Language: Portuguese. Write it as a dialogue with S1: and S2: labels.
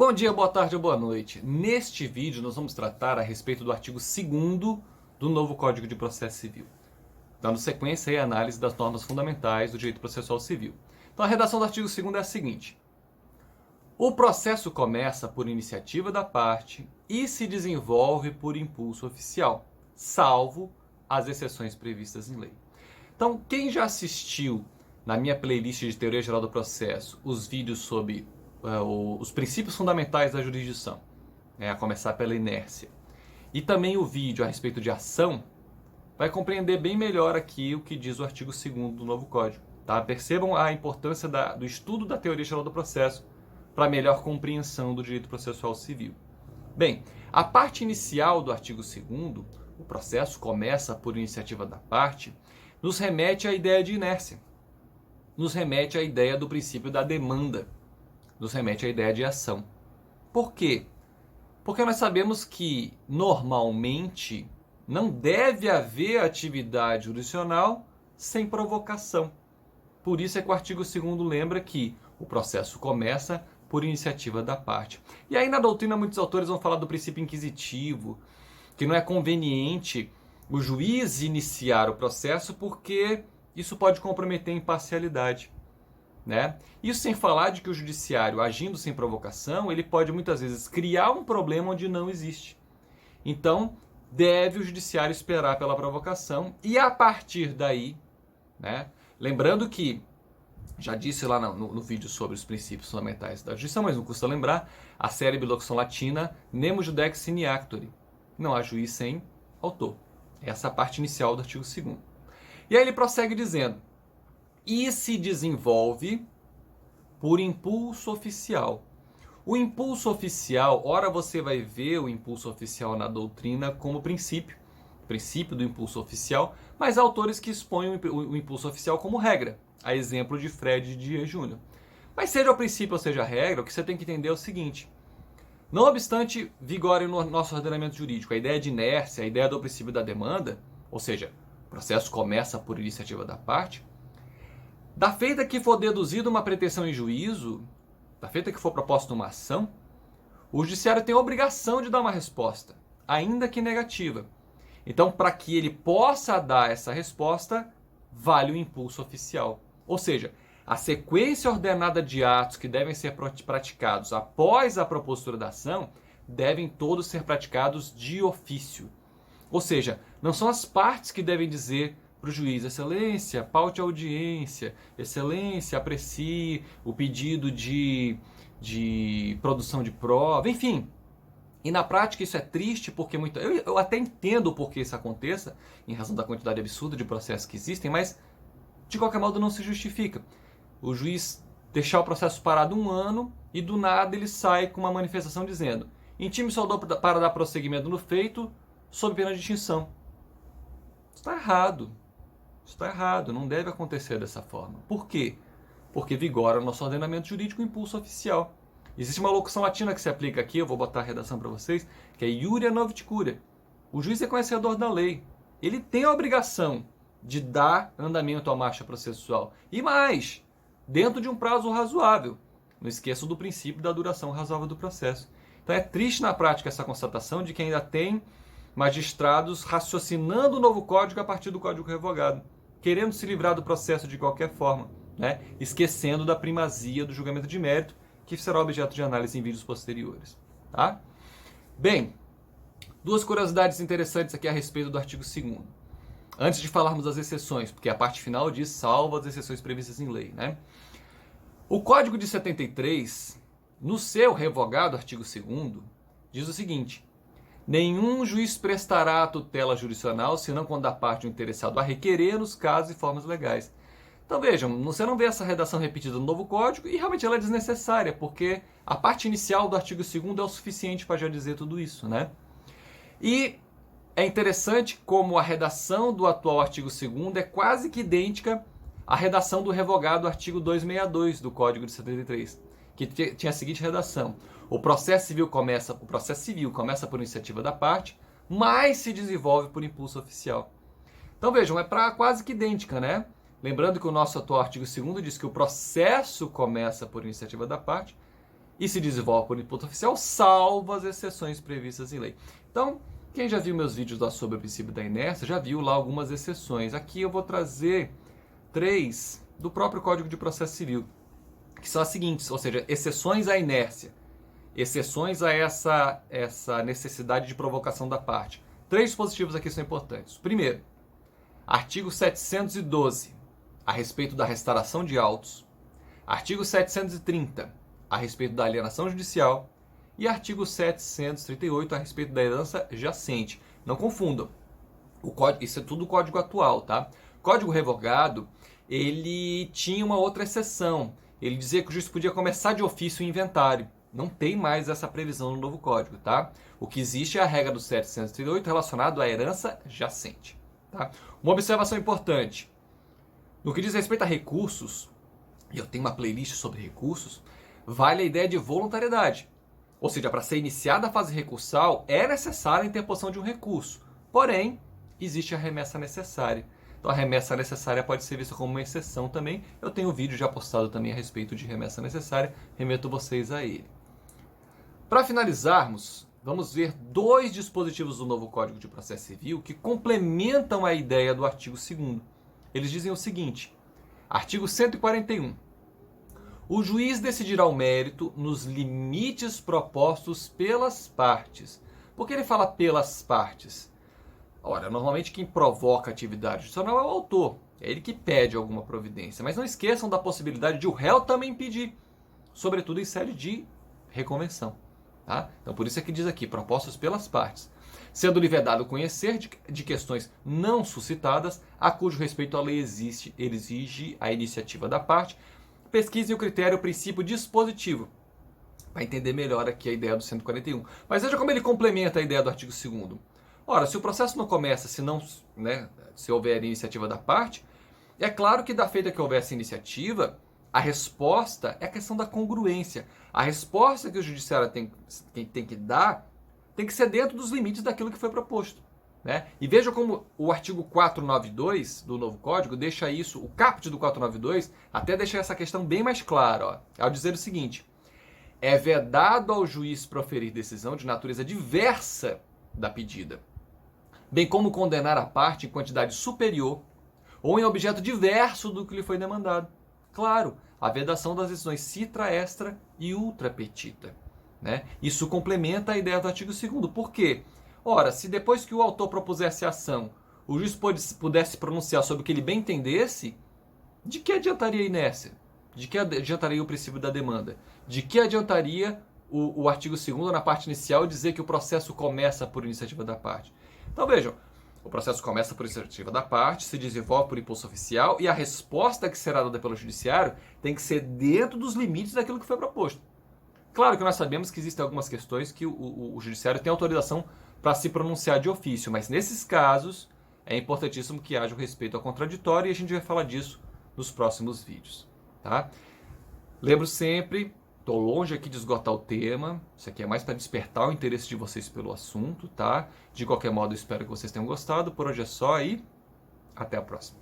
S1: Bom dia, boa tarde ou boa noite. Neste vídeo nós vamos tratar a respeito do artigo 2º do novo Código de Processo Civil, dando sequência à análise das normas fundamentais do direito processual civil. Então a redação do artigo 2º é a seguinte: o processo começa por iniciativa da parte e se desenvolve por impulso oficial, salvo as exceções previstas em lei. Então, quem já assistiu na minha playlist de Teoria Geral do Processo os vídeos sobre os princípios fundamentais da jurisdição, a começar pela inércia, e também o vídeo a respeito de ação, vai compreender bem melhor aqui o que diz o artigo 2º do novo Código. Tá? Percebam a importância do estudo da Teoria Geral do Processo para melhor compreensão do direito processual civil. Bem, a parte inicial do artigo 2º, o processo começa por iniciativa da parte, nos remete à ideia de inércia, nos remete à ideia do princípio da demanda, nos remete à ideia de ação. Por quê? Porque nós sabemos que, normalmente, não deve haver atividade jurisdicional sem provocação. Por isso é que o artigo 2º lembra que o processo começa por iniciativa da parte. E aí na doutrina muitos autores vão falar do princípio inquisitivo, que não é conveniente o juiz iniciar o processo porque isso pode comprometer a imparcialidade. Né? Isso sem falar de que o judiciário, agindo sem provocação, ele pode muitas vezes criar um problema onde não existe. Então, deve o judiciário esperar pela provocação e a partir daí, né? Lembrando que, já disse lá no vídeo sobre os princípios fundamentais da justiça, mas não custa lembrar, a célebre locução latina, nemo judex sine actori, não há juiz sem autor. Essa é a parte inicial do artigo 2º. E aí ele prossegue dizendo: e se desenvolve por impulso oficial. O impulso oficial, ora você vai ver o impulso oficial na doutrina como princípio do impulso oficial, mas há autores que expõem o impulso oficial como regra, a exemplo de Fred Dias Júnior. Mas seja o princípio ou seja a regra, o que você tem que entender é o seguinte: não obstante vigore no nosso ordenamento jurídico a ideia de inércia, a ideia do princípio da demanda, ou seja, o processo começa por iniciativa da parte, da feita que for deduzida uma pretensão em juízo, da feita que for proposta uma ação, o judiciário tem a obrigação de dar uma resposta, ainda que negativa. Então, para que ele possa dar essa resposta, vale o impulso oficial. Ou seja, a sequência ordenada de atos que devem ser praticados após a propositura da ação devem todos ser praticados de ofício. Ou seja, não são as partes que devem dizer para o juiz: excelência, paute a audiência, excelência, aprecie o pedido de produção de prova, enfim. E na prática isso é triste porque eu até entendo por que isso aconteça, em razão da quantidade absurda de processos que existem, mas de qualquer modo não se justifica. O juiz deixar o processo parado 1 ano e do nada ele sai com uma manifestação dizendo: intime soldou para dar prosseguimento no feito sob pena de extinção. Isso está errado. Isso está errado, não deve acontecer dessa forma. Por quê? Porque vigora no nosso ordenamento jurídico o impulso oficial. Existe uma locução latina que se aplica aqui, eu vou botar a redação para vocês, que é iuria novit curia. O juiz é conhecedor da lei. Ele tem a obrigação de dar andamento à marcha processual. E mais, dentro de um prazo razoável. Não esqueçam do princípio da duração razoável do processo. Então é triste na prática essa constatação de que ainda tem magistrados raciocinando o novo código a partir do código revogado, querendo se livrar do processo de qualquer forma, né? Esquecendo da primazia do julgamento de mérito, que será objeto de análise em vídeos posteriores. Tá? Bem, 2 curiosidades interessantes aqui a respeito do artigo 2º. Antes de falarmos das exceções, porque a parte final diz salvo as exceções previstas em lei. Né? O Código de 73, no seu revogado artigo 2º, diz o seguinte: nenhum juiz prestará a tutela jurisdicional, senão quando a parte do interessado a requerer nos casos e formas legais. Então vejam, você não vê essa redação repetida no novo código e realmente ela é desnecessária, porque a parte inicial do artigo 2º é o suficiente para já dizer tudo isso. Né? E é interessante como a redação do atual artigo 2º é quase que idêntica à redação do revogado artigo 262 do Código de 73, que tinha a seguinte redação: o processo civil começa por iniciativa da parte, mas se desenvolve por impulso oficial. Então vejam, é quase que idêntica, né? Lembrando que o nosso atual artigo 2º diz que o processo começa por iniciativa da parte e se desenvolve por imposto oficial, salvo as exceções previstas em lei. Então, quem já viu meus vídeos lá sobre o princípio da inércia, já viu lá algumas exceções. Aqui eu vou trazer 3 do próprio Código de Processo Civil, que são as seguintes, ou seja, exceções à inércia, exceções a essa necessidade de provocação da parte. 3 dispositivos aqui são importantes. Primeiro, artigo 712, a respeito da restauração de autos. Artigo 730, a respeito da alienação judicial. E artigo 738, a respeito da herança jacente. Não confundam. Isso é tudo código atual, tá? Código revogado, ele tinha uma outra exceção. Ele dizia que o juiz podia começar de ofício o inventário. Não tem mais essa previsão no novo código, tá? O que existe é a regra do 738 relacionado à herança jacente, tá? Uma observação importante. No que diz respeito a recursos, e eu tenho uma playlist sobre recursos, vale a ideia de voluntariedade. Ou seja, para ser iniciada a fase recursal, é necessária a interposição de um recurso. Porém, existe a remessa necessária. Então, a remessa necessária pode ser vista como uma exceção também. Eu tenho um vídeo já postado também a respeito de remessa necessária. Remeto vocês a ele. Para finalizarmos, vamos ver 2 dispositivos do novo Código de Processo Civil que complementam a ideia do artigo 2º. Eles dizem o seguinte, artigo 141. O juiz decidirá o mérito nos limites propostos pelas partes. Por que ele fala pelas partes? Ora, normalmente quem provoca a atividade judicial é o autor. É ele que pede alguma providência. Mas não esqueçam da possibilidade de o réu também pedir. Sobretudo em sede de reconvenção. Tá? Então por isso é que diz aqui, propostos pelas partes. Sendo-lhe vedado conhecer de questões não suscitadas, a cujo respeito a lei exige a iniciativa da parte. Pesquisem o critério, o princípio dispositivo, para entender melhor aqui a ideia do 141. Mas veja como ele complementa a ideia do artigo 2º. Ora, se o processo não começa se houver iniciativa da parte, é claro que da feita que houver essa iniciativa, a resposta é a questão da congruência. A resposta que o judiciário tem que dar tem que ser dentro dos limites daquilo que foi proposto. Né? E veja como o artigo 492 do novo código deixa isso, o caput do 492, até deixa essa questão bem mais clara, ó, ao dizer o seguinte: é vedado ao juiz proferir decisão de natureza diversa da pedida, bem como condenar a parte em quantidade superior ou em objeto diverso do que lhe foi demandado. Claro, a vedação das decisões citra, extra e ultra petita. Né? Isso complementa a ideia do artigo 2º. Por quê? Ora, se depois que o autor propusesse a ação, o juiz pudesse pronunciar sobre o que ele bem entendesse, de que adiantaria a inércia? De que adiantaria o princípio da demanda? De que adiantaria o artigo 2º na parte inicial dizer que o processo começa por iniciativa da parte? Então vejam, o processo começa por iniciativa da parte, se desenvolve por impulso oficial e a resposta que será dada pelo judiciário tem que ser dentro dos limites daquilo que foi proposto. Claro que nós sabemos que existem algumas questões que o judiciário tem autorização para se pronunciar de ofício, mas nesses casos é importantíssimo que haja o respeito ao contraditório e a gente vai falar disso nos próximos vídeos. Tá? Lembro sempre, estou longe aqui de esgotar o tema, isso aqui é mais para despertar o interesse de vocês pelo assunto, tá? De qualquer modo, espero que vocês tenham gostado. Por hoje é só e até a próxima.